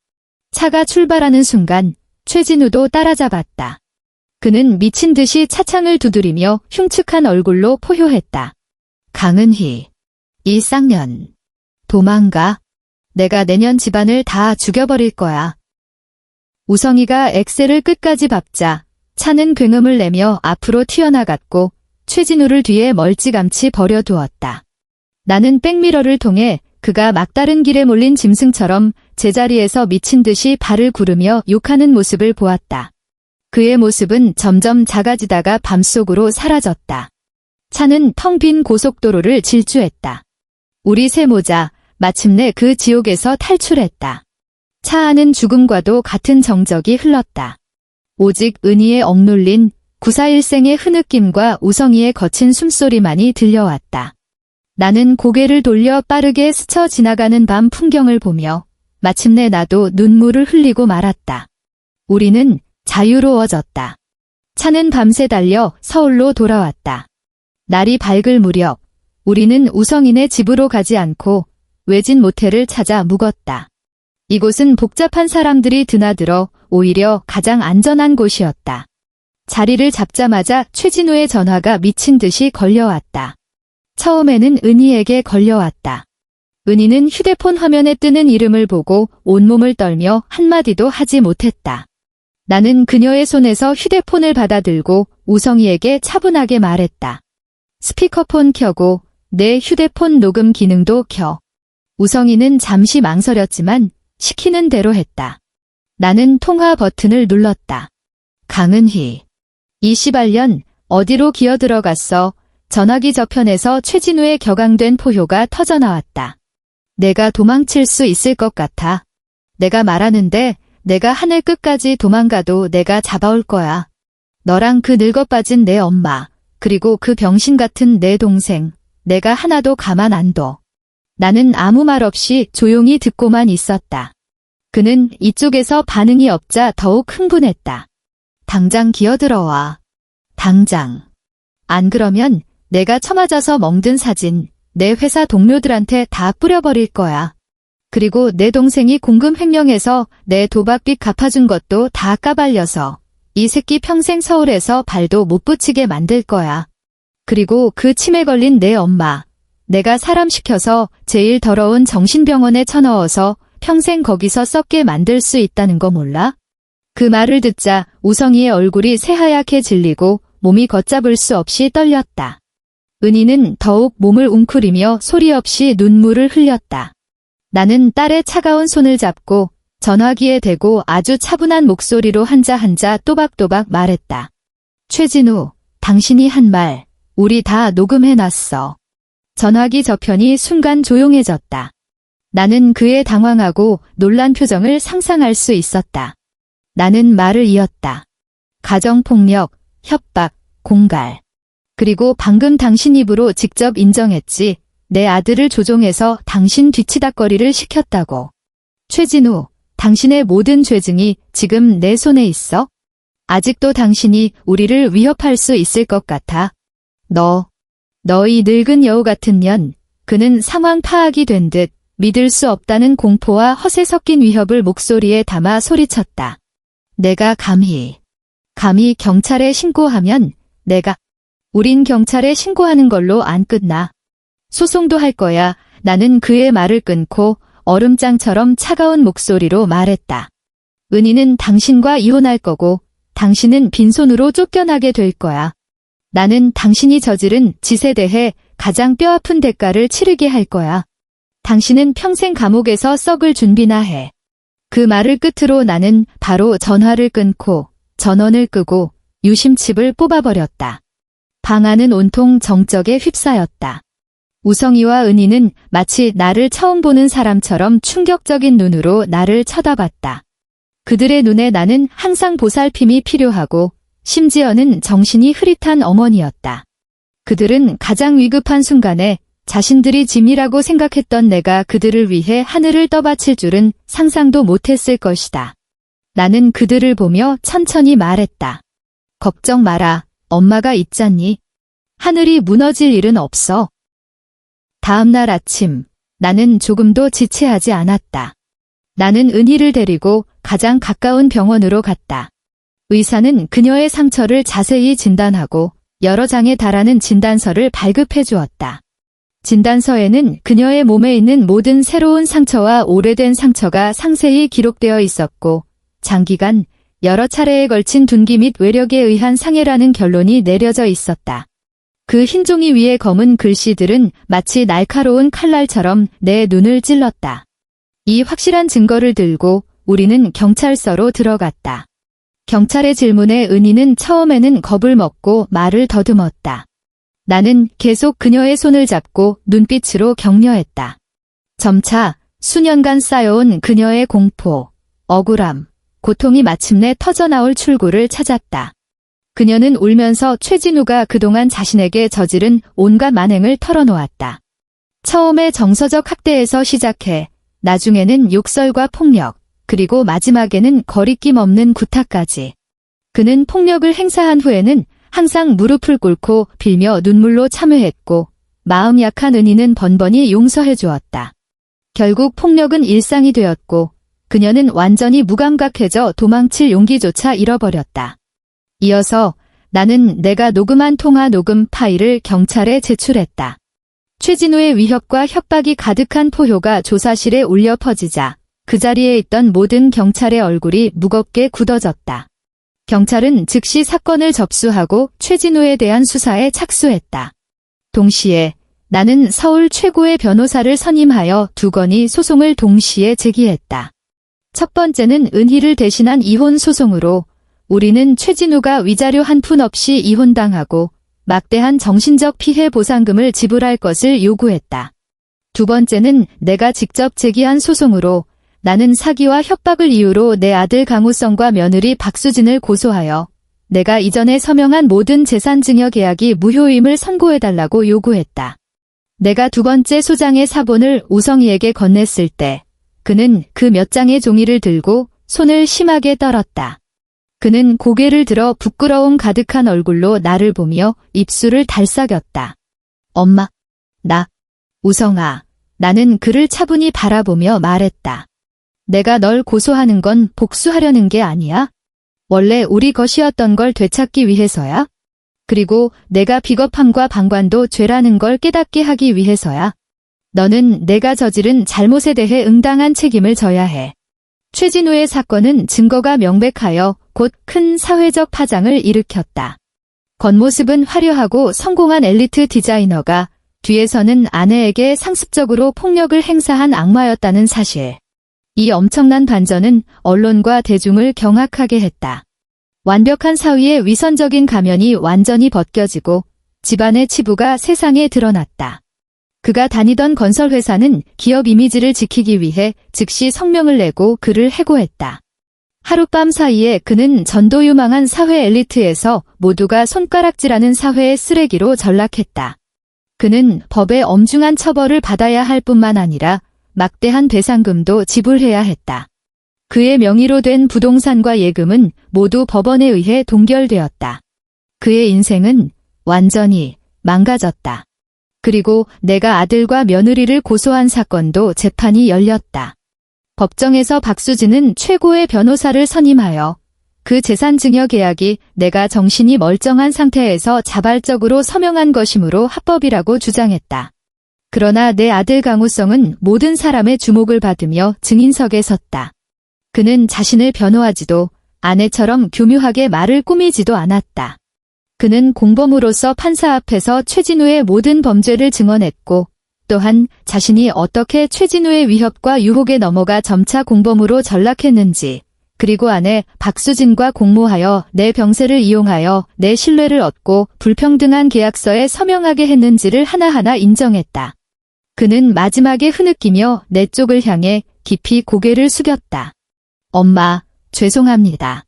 차가 출발하는 순간 최진우도 따라잡았다. 그는 미친 듯이 차창을 두드리며 흉측한 얼굴로 포효했다. 강은희, 이 쌍년. 도망가. 내가 내년 집안을 다 죽여버릴 거야. 우성이가 엑셀을 끝까지 밟자 차는 굉음을 내며 앞으로 튀어나갔고 최진우를 뒤에 멀찌감치 버려두었다. 나는 백미러를 통해 그가 막다른 길에 몰린 짐승처럼 제자리에서 미친 듯이 발을 구르며 욕하는 모습을 보았다. 그의 모습은 점점 작아지다가 밤속으로 사라졌다. 차는 텅 빈 고속도로를 질주했다. 우리 세모자, 마침내 그 지옥에서 탈출했다. 차 안은 죽음과도 같은 정적이 흘렀다. 오직 은희의 억눌린 941생의 흐느낌과 우성이의 거친 숨소리만이 들려왔다. 나는 고개를 돌려 빠르게 스쳐 지나가는 밤 풍경을 보며 마침내 나도 눈물을 흘리고 말았다. 우리는 자유로워졌다. 차는 밤새 달려 서울로 돌아왔다. 날이 밝을 무렵 우리는 우성이네 집으로 가지 않고 외진 모텔을 찾아 묵었다. 이곳은 복잡한 사람들이 드나들어 오히려 가장 안전한 곳이었다. 자리를 잡자마자 최진우의 전화가 미친 듯이 걸려왔다. 처음에는 은희에게 걸려왔다. 은희는 휴대폰 화면에 뜨는 이름을 보고 온몸을 떨며 한마디도 하지 못했다. 나는 그녀의 손에서 휴대폰을 받아들고 우성이에게 차분하게 말했다. 스피커폰 켜고 내 휴대폰 녹음 기능도 켜. 우성이는 잠시 망설였지만 시키는 대로 했다. 나는 통화 버튼을 눌렀다. 강은희. 이 시발년 어디로 기어들어갔어? 전화기 저편에서 최진우의 격앙된 포효가 터져나왔다. 내가 도망칠 수 있을 것 같아. 내가 말하는데 내가 하늘 끝까지 도망가도 내가 잡아올 거야. 너랑 그 늙어빠진 내 엄마, 그리고 그 병신 같은 내 동생, 내가 하나도 가만 안 둬. 나는 아무 말 없이 조용히 듣고만 있었다. 그는 이쪽에서 반응이 없자 더욱 흥분했다. 당장 기어들어와. 당장. 안 그러면 내가 처맞아서 멍든 사진, 내 회사 동료들한테 다 뿌려버릴 거야. 그리고 내 동생이 공금 횡령해서 내 도박빚 갚아준 것도 다 까발려서 이 새끼 평생 서울에서 발도 못 붙이게 만들 거야. 그리고 그 치매 걸린 내 엄마, 내가 사람 시켜서 제일 더러운 정신병원에 쳐넣어서 평생 거기서 썩게 만들 수 있다는 거 몰라? 그 말을 듣자 우성이의 얼굴이 새하얗게 질리고 몸이 걷잡을 수 없이 떨렸다. 은희는 더욱 몸을 웅크리며 소리 없이 눈물을 흘렸다. 나는 딸의 차가운 손을 잡고 전화기에 대고 아주 차분한 목소리로 한자 또박또박 말했다. 최진우, 당신이 한 말, 우리 다 녹음해놨어. 전화기 저편이 순간 조용해졌다. 나는 그의 당황하고 놀란 표정을 상상할 수 있었다. 나는 말을 이었다. 가정폭력, 협박, 공갈. 그리고 방금 당신 입으로 직접 인정했지. 내 아들을 조종해서 당신 뒤치다꺼리를 시켰다고. 최진우, 당신의 모든 죄증이 지금 내 손에 있어? 아직도 당신이 우리를 위협할 수 있을 것 같아. 너희 늙은 여우 같은 년, 그는 상황 파악이 된 듯 믿을 수 없다는 공포와 허세 섞인 위협을 목소리에 담아 소리쳤다. 내가 감히 경찰에 신고하면 우린 경찰에 신고하는 걸로 안 끝나. 소송도 할 거야. 나는 그의 말을 끊고 얼음장처럼 차가운 목소리로 말했다. 은희는 당신과 이혼할 거고 당신은 빈손으로 쫓겨나게 될 거야. 나는 당신이 저지른 짓에 대해 가장 뼈아픈 대가를 치르게 할 거야. 당신은 평생 감옥에서 썩을 준비나 해. 그 말을 끝으로 나는 바로 전화를 끊고 전원을 끄고 유심칩을 뽑아버렸다. 방 안은 온통 정적에 휩싸였다. 우성이와 은희는 마치 나를 처음 보는 사람처럼 충격적인 눈으로 나를 쳐다봤다. 그들의 눈에 나는 항상 보살핌이 필요하고 심지어는 정신이 흐릿한 어머니였다. 그들은 가장 위급한 순간에 자신들이 짐이라고 생각했던 내가 그들을 위해 하늘을 떠받칠 줄은 상상도 못했을 것이다. 나는 그들을 보며 천천히 말했다. 걱정 마라. 엄마가 있잖니. 하늘이 무너질 일은 없어. 다음 날 아침, 나는 조금도 지체하지 않았다. 나는 은희를 데리고 가장 가까운 병원으로 갔다. 의사는 그녀의 상처를 자세히 진단하고 여러 장에 달하는 진단서를 발급해 주었다. 진단서에는 그녀의 몸에 있는 모든 새로운 상처와 오래된 상처가 상세히 기록되어 있었고 장기간 여러 차례에 걸친 둔기 및 외력에 의한 상해라는 결론이 내려져 있었다. 그 흰 종이 위의 검은 글씨들은 마치 날카로운 칼날처럼 내 눈을 찔렀다. 이 확실한 증거를 들고 우리는 경찰서로 들어갔다. 경찰의 질문에 은희는 처음에는 겁을 먹고 말을 더듬었다. 나는 계속 그녀의 손을 잡고 눈빛으로 격려했다. 점차 수년간 쌓여온 그녀의 공포, 억울함, 고통이 마침내 터져나올 출구를 찾았다. 그녀는 울면서 최진우가 그동안 자신에게 저지른 온갖 만행을 털어놓았다. 처음에 정서적 학대에서 시작해 나중에는 욕설과 폭력, 그리고 마지막에는 거리낌 없는 구타까지. 그는 폭력을 행사한 후에는 항상 무릎을 꿇고 빌며 눈물로 참회했고 마음 약한 은희는 번번이 용서해 주었다. 결국 폭력은 일상이 되었고 그녀는 완전히 무감각해져 도망칠 용기조차 잃어버렸다. 이어서 나는 내가 녹음한 통화 녹음 파일을 경찰에 제출했다. 최진우의 위협과 협박이 가득한 포효가 조사실에 울려 퍼지자 그 자리에 있던 모든 경찰의 얼굴이 무겁게 굳어졌다. 경찰은 즉시 사건을 접수하고 최진우에 대한 수사에 착수했다. 동시에 나는 서울 최고의 변호사를 선임하여 두 건의 소송을 동시에 제기했다. 첫 번째는 은희를 대신한 이혼 소송으로 우리는 최진우가 위자료 한 푼 없이 이혼당하고 막대한 정신적 피해 보상금을 지불할 것을 요구했다. 두 번째는 내가 직접 제기한 소송으로 나는 사기와 협박을 이유로 내 아들 강우성과 며느리 박수진을 고소하여 내가 이전에 서명한 모든 재산증여 계약이 무효임을 선고해달라고 요구했다. 내가 두 번째 소장의 사본을 우성이에게 건넸을 때 그는 그 몇 장의 종이를 들고 손을 심하게 떨었다. 그는 고개를 들어 부끄러움 가득한 얼굴로 나를 보며 입술을 달싹였다. 엄마. 우성아. 나는 그를 차분히 바라보며 말했다. 내가 널 고소하는 건 복수하려는 게 아니야. 원래 우리 것이었던 걸 되찾기 위해서야. 그리고 내가 비겁함과 방관도 죄라는 걸 깨닫게 하기 위해서야. 너는 내가 저지른 잘못에 대해 응당한 책임을 져야 해. 최진우의 사건은 증거가 명백하여 곧 큰 사회적 파장을 일으켰다. 겉모습은 화려하고 성공한 엘리트 디자이너가 뒤에서는 아내에게 상습적으로 폭력을 행사한 악마였다는 사실. 이 엄청난 반전은 언론과 대중을 경악하게 했다. 완벽한 사위의 위선적인 가면이 완전히 벗겨지고 집안의 치부가 세상에 드러났다. 그가 다니던 건설회사는 기업 이미지를 지키기 위해 즉시 성명을 내고 그를 해고했다. 하룻밤 사이에 그는 전도유망한 사회 엘리트에서 모두가 손가락질하는 사회의 쓰레기로 전락했다. 그는 법의 엄중한 처벌을 받아야 할 뿐만 아니라 막대한 배상금도 지불해야 했다. 그의 명의로 된 부동산과 예금은 모두 법원에 의해 동결되었다. 그의 인생은 완전히 망가졌다. 그리고 내가 아들과 며느리를 고소한 사건도 재판이 열렸다. 법정에서 박수진은 최고의 변호사를 선임하여 그 재산증여 계약이 내가 정신이 멀쩡한 상태에서 자발적으로 서명한 것이므로 합법이라고 주장했다. 그러나 내 아들 강우성은 모든 사람의 주목을 받으며 증인석에 섰다. 그는 자신을 변호하지도 아내처럼 교묘하게 말을 꾸미지도 않았다. 그는 공범으로서 판사 앞에서 최진우의 모든 범죄를 증언했고 또한 자신이 어떻게 최진우의 위협과 유혹에 넘어가 점차 공범으로 전락했는지 그리고 아내 박수진과 공모하여 내 병세를 이용하여 내 신뢰를 얻고 불평등한 계약서에 서명하게 했는지를 하나하나 인정했다. 그는 마지막에 흐느끼며 내 쪽을 향해 깊이 고개를 숙였다. 엄마, 죄송합니다.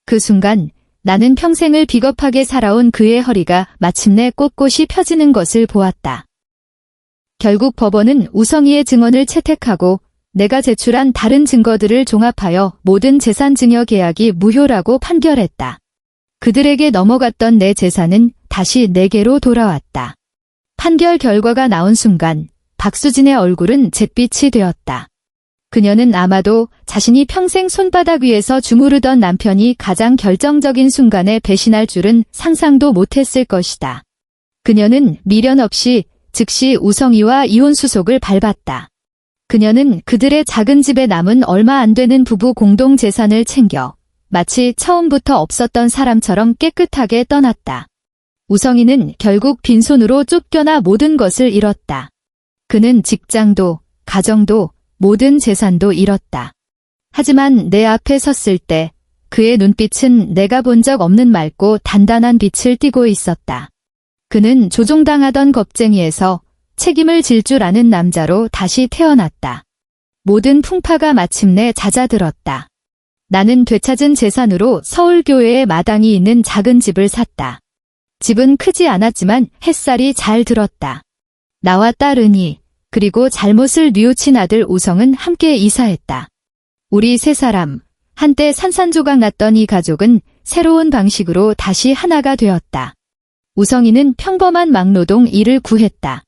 그 순간 나는 평생을 비겁하게 살아온 그의 허리가 마침내 꼿꼿이 펴지는 것을 보았다. 결국 법원은 우성이의 증언을 채택하고 내가 제출한 다른 증거들을 종합하여 모든 재산 증여 계약이 무효라고 판결했다. 그들에게 넘어갔던 내 재산은 다시 내게로 돌아왔다. 판결 결과가 나온 순간 박수진의 얼굴은 잿빛이 되었다. 그녀는 아마도 자신이 평생 손바닥 위에서 주무르던 남편이 가장 결정적인 순간에 배신할 줄은 상상도 못했을 것이다. 그녀는 미련 없이 즉시 우성이와 이혼 수속을 밟았다. 그녀는 그들의 작은 집에 남은 얼마 안 되는 부부 공동 재산을 챙겨 마치 처음부터 없었던 사람처럼 깨끗하게 떠났다. 우성이는 결국 빈손으로 쫓겨나 모든 것을 잃었다. 그는 직장도, 가정도, 모든 재산도 잃었다. 하지만 내 앞에 섰을 때 그의 눈빛은 내가 본 적 없는 맑고 단단한 빛을 띠고 있었다. 그는 조종당하던 겁쟁이에서 책임을 질 줄 아는 남자로 다시 태어났다. 모든 풍파가 마침내 잦아들었다. 나는 되찾은 재산으로 서울교회에 마당이 있는 작은 집을 샀다. 집은 크지 않았지만 햇살이 잘 들었다. 나와 딸 은희, 그리고 잘못을 뉘우친 아들 우성은 함께 이사했다. 우리 세 사람, 한때 산산조각 났던 이 가족은 새로운 방식으로 다시 하나가 되었다. 우성이는 평범한 막노동 일을 구했다.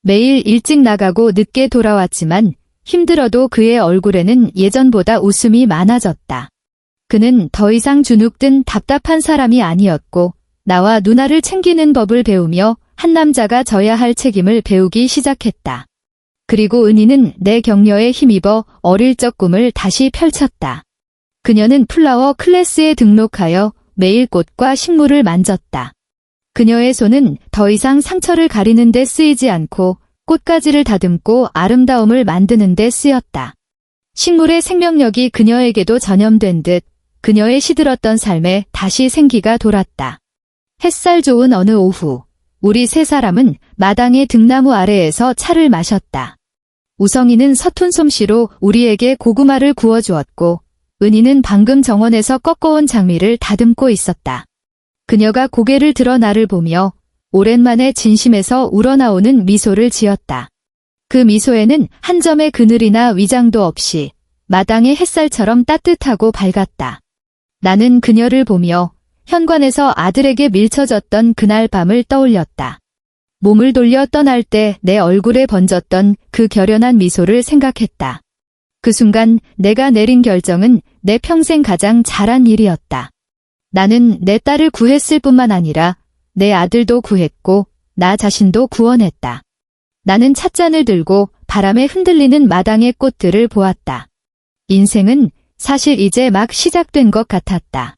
매일 일찍 나가고 늦게 돌아왔지만 힘들어도 그의 얼굴에는 예전보다 웃음이 많아졌다. 그는 더 이상 주눅든 답답한 사람이 아니었고 나와 누나를 챙기는 법을 배우며 한 남자가 져야 할 책임을 배우기 시작했다. 그리고 은희는 내 격려에 힘입어 어릴 적 꿈을 다시 펼쳤다. 그녀는 플라워 클래스에 등록하여 매일 꽃과 식물을 만졌다. 그녀의 손은 더 이상 상처를 가리는 데 쓰이지 않고 꽃가지를 다듬고 아름다움을 만드는 데 쓰였다. 식물의 생명력이 그녀에게도 전염된 듯 그녀의 시들었던 삶에 다시 생기가 돌았다. 햇살 좋은 어느 오후, 우리 세 사람은 마당의 등나무 아래에서 차를 마셨다. 우성이는 서툰 솜씨로 우리에게 고구마를 구워주었고 은희는 방금 정원에서 꺾어온 장미를 다듬고 있었다. 그녀가 고개를 들어 나를 보며 오랜만에 진심에서 우러나오는 미소를 지었다. 그 미소에는 한 점의 그늘이나 위장도 없이 마당의 햇살처럼 따뜻하고 밝았다. 나는 그녀를 보며 현관에서 아들에게 밀쳐졌던 그날 밤을 떠올렸다. 몸을 돌려 떠날 때 내 얼굴에 번졌던 그 결연한 미소를 생각했다. 그 순간 내가 내린 결정은 내 평생 가장 잘한 일이었다. 나는 내 딸을 구했을 뿐만 아니라 내 아들도 구했고 나 자신도 구원했다. 나는 찻잔을 들고 바람에 흔들리는 마당의 꽃들을 보았다. 인생은 사실 이제 막 시작된 것 같았다.